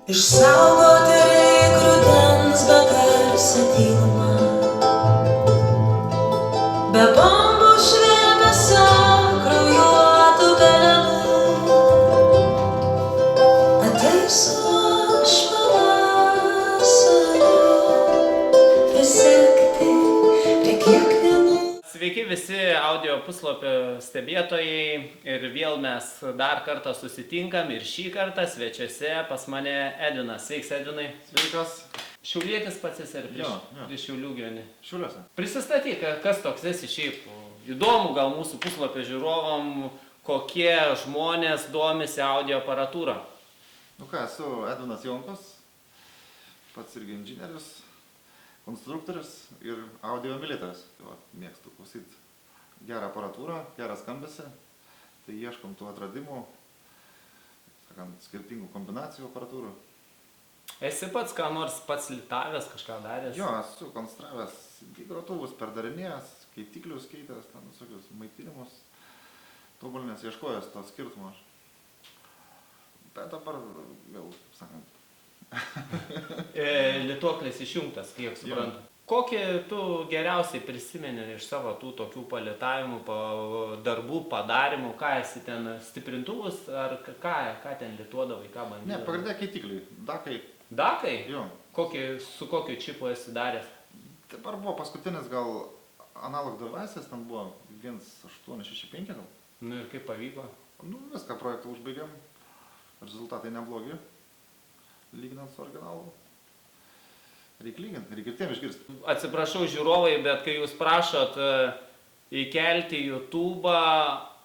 Išsaugoti reik rudens begarsę tylumą, be bombų švilpesio kraujuotų pelenų. Ateisiu aš pavasariu, prisekti prie kiekvienų. Sveiki visi audio puslapio stebėtojai ir vėl mes dar kartą susitinkam ir šį kartą svečiuose pas mane Edvinas. Sveiks, Edvinai. Sveikas. Šiaulietis pats esi ar prieš Šiaulių gyveni? Šiauliuose. Prisistatyk, kas toks esi šiaip. Įdomu gal mūsų puslapio žiūrovam, kokie žmonės domisi audio aparatūrą. Nu ką, esu Edvinas Jonkus, pats irgi inžinierius, konstruktorius ir audio mylėtojas. Tai mėgstu klausyti gerą aparatūrą, gerą skambesį, tai ieškom tų atradimų, sakant, skirtingų kombinacijų aparatūrų. Esi pats ką nors pats litavęs, kažką daręs? Jo, esu konstravęs grotuvus, perdarinėjęs, keitiklius keitęs, ten visokius maitinimus, tobulinęs, ieškojęs to skirtumo. Bet dabar vėl, kaip sakant, Lituoklis išjungtas, kiek suprantu. Kokį tu geriausiai prisimeni iš savo tų tokių palitavimų, darbų, padarimų, ką esi ten stiprintuvus, ar ką ten lituodavai, ką bandydavai? ne, pagrindė keitikliai, dakai. Dakai? Jo. Su kokiu čipu esi daręs? Dabar buvo paskutinis gal analog devices, ten buvo 1865 gal. Nu ir kaip pavyko? Nu, viską projektą užbaigėm, rezultatai neblogi, lyginant su originalu. Reikia lyginti, reikia ir tiem išgirsti. Atsiprašau žiūrovai, bet kai jūs prašot įkelti YouTube'ą,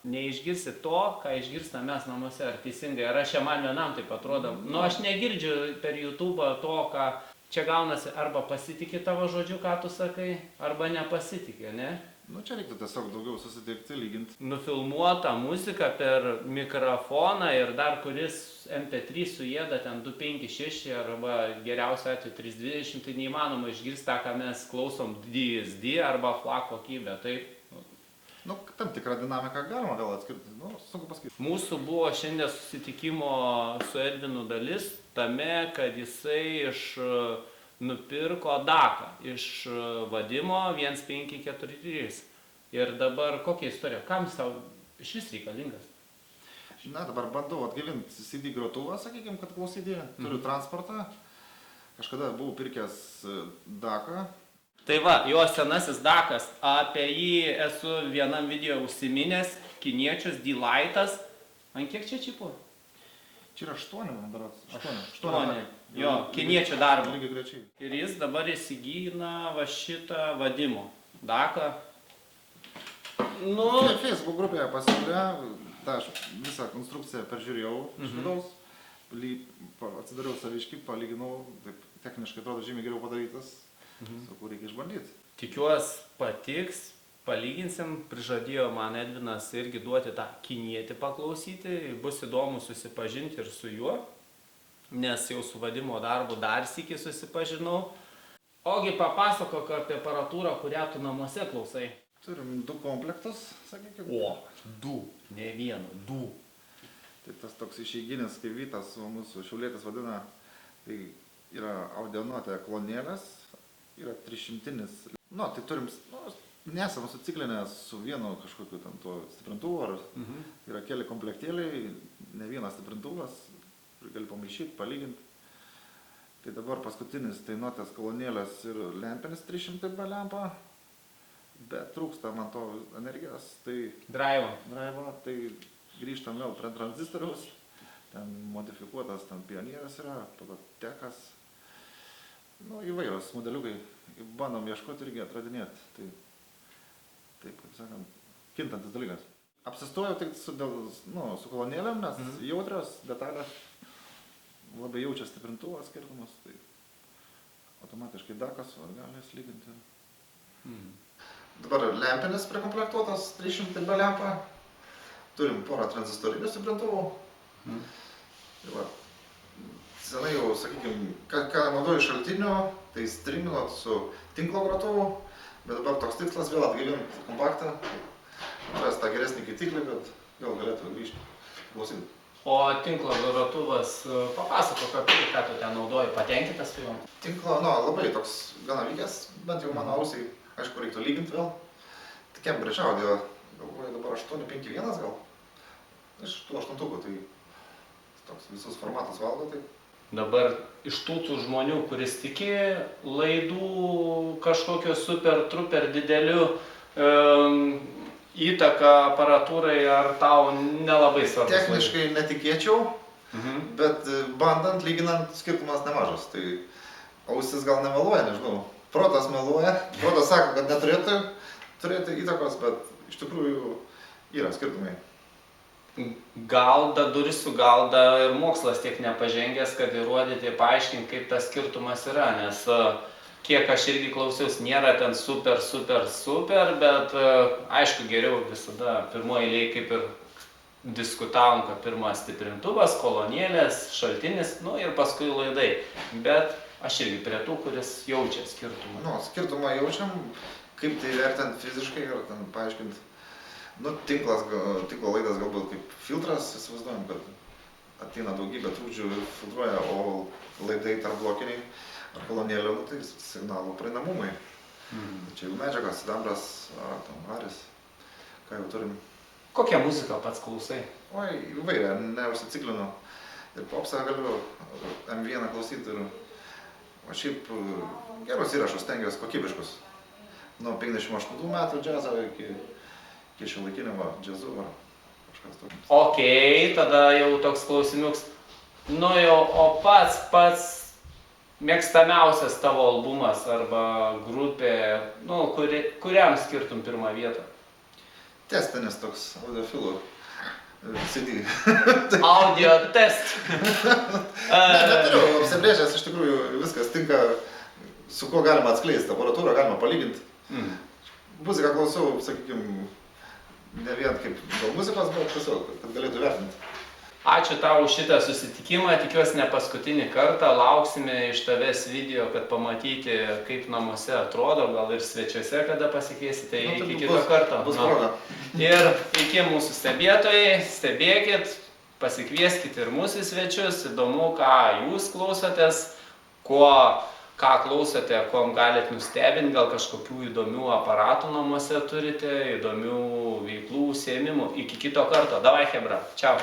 neišgirsit to, ką išgirstam mes namuose, ar teisingai, ar aš čia man vienam taip atrodo. Nu, aš negirdžiu per YouTube'ą to, ką čia gaunasi, arba pasitikė tavo žodžiu, ką tu sakai, arba nepasitikė, ne? Nu, čia reiktų tiesiog daugiau susitikti, lyginti. Nufilmuota muzika per mikrofoną ir dar kuris MP3 suėda ten 256 arba geriausiu atveju 320, tai neįmanoma išgirsti tą, ką mes klausom DSD arba FLAC kokybę, taip? Nu, tam tikrą dinamiką galima gal atskirti, nu, sunku pasakyti. Mūsų buvo šiandien susitikimo su Edvinu dalis tame, kad jisai nupirko daką iš vadimo 1543. Ir dabar kokia istorija? Kam jis tau šis reikalingas? Na, dabar bandau atgyvinti CD grotuvą, sakykime, kad klausyti. Turiu transportą. Kažkada buvau pirkęs daką. Tai va, jo senasis dakas. Apie jį esu vienam video užsiminęs. Kiniečius, D-Lightas. Ant kiek čia čipų? Čia yra 8, man darots. 8. Jo, kiniečių darbo. Lygiai grečiai. Ir jis dabar įsigina va šitą vadimo daką. Nu, Facebook grupėje pasiūlė, tą aš visą konstrukciją peržiūrėjau iš vidaus, atsidariau saviškį, palyginau, taip techniškai atrodo žymiai geriau padarytas, sakau, reikia išbandyti. tikiuos patiks, palyginsim, prižadėjo man Edvinas irgi duoti tą kinietį paklausyti, bus įdomu susipažinti ir su juo, nes jau su vadimo darbu dar sykį susipažinau. Ogi papasakok apie aparatūrą, kurią tu namuose klausai. Turim 2 komplektus, sakykime. O, 2, ne vieną, 2. Tai tas toks išeiginis, kaip Vytas, mūsų šiaulietis vadina, tai yra audionotė klonėlės, yra 300-inis. Nu, tai turim, nesam suciklinę su vienu kažkokiu ten tuo stiprintuvu, ar yra keli komplektėliai, ne vienas stiprintuvas, gali pamaišyti, palyginti. Tai dabar paskutinis tai notės kolonėlės ir lempinis 300 B lempa, bet trūksta man to energijos, tai Drive. Tai grįžtam vėl prie tranzistoriaus, ten modifikuotas, ten pionieras yra, tada tekas, nu įvairios modeliukai, bandom ieškoti irgi atradinėti, tai taip, kaip sakant, kintantis dalykas. Apsistojau tik su kolonėlėm, nes jautrios detalės, labai jaučia stiprintuvas skirtumus, tai automatiškai dakas galės lyginti. Dabar lempinis prekomplektuotas 300 B lempa, turim porą tranzistorinių stiprintuvų. Tai va, senai jau, sakykime, ką naudoju šaltinio, tai streaminot su tinklo grotuvu, bet dabar toks tikslas vėl atgaivinti kompaktą, atrast tą geresnį keitiklį, kad vėl galėtų grįžti klausyti. O tinklo grotuvas, papasakok apie tai, ką tu ten naudoji, patenkintas su juom? Tinklo, labai toks gana vykęs, bent jau mano ausiai, aišku, reiktų lyginti vėl. Tik Cambridge Audio, galvoju dabar 851 gal. Iš tų 8-ukų, tai toks visus formatus valgo, tai. Dabar iš tų žmonių, kuris tiki laidų kažkokio super, truper dideliu įtaka aparatūrai, ar tau nelabai svarbus? Techniškai netikėčiau, bet bandant, lyginant, skirtumas nemažas. Tai ausis gal nemeluoja, nežinau. Protas meluoja, protas sako, kad neturėtų turėti įtakos, bet iš tikrųjų yra skirtumai. Gal da durisiu, gal da ir mokslas tiek nepažengęs, kad įrodyti, paaiškinti, kaip tas skirtumas yra, nes kiek aš irgi klausiausi, nėra ten super, bet aišku, geriau visada pirmoji eilėje kaip ir diskutavom, kad pirmas stiprintuvas, kolonėlės, šaltinis, ir paskui laidai. Bet aš irgi prie tų, kuris jaučia skirtumą. Skirtumą jaučiam, kaip tai vertinti fiziškai ir ten paaiškinti. Tinklo laidas galbūt kaip filtras, įsivaizduojam, kad ateina daugybė trukdžių ir filtruoja, o laidai tarp blokiniai ar kolonėlė, tai signalų praeinamumui. Čia jau medžiagas, sidabras, varis, ką jau turim. Kokią muziką pats klausai? Įvairią, neužsiciklinu. Ir popsą galiu M1 klausyti ir šiaip gerus įrašus stengiuosi kokybiškus. Nuo 58 metų džiazo iki šiuolaikinio džiazu ar kažkas toks. Okei, tada jau toks klausimėks. O pats mėgstamiausias tavo albumas arba grupė, kuriam skirtum pirmą vietą? Testinis toks audiofilų CD. Audio test. Neturiu apsibrėžęs, iš tikrųjų viskas tinka, su kuo galima atskleisti, aparatūrą galima palyginti. Muziką klausau, sakykime, ne vien kaip gal muzikos, bet tiesiog, kad galėtų vertinti. Ačiū tau už šitą susitikimą, tikiuosi ne paskutinį kartą, lauksime iš tavęs video, kad pamatyti, kaip namuose atrodo, gal ir svečiuose, kada pasikeisite, iki kito karto. Bus proga. Ir iki mūsų stebėtojai, stebėkit, pasikvieskit ir mūsų svečius, įdomu, ką jūs klausotės, ką klausote, kuom galit nustebinti, gal kažkokių įdomių aparatų namuose turite, įdomių veiklų, užsiėmimų. Iki kito karto. Davai, chebra. Čiau.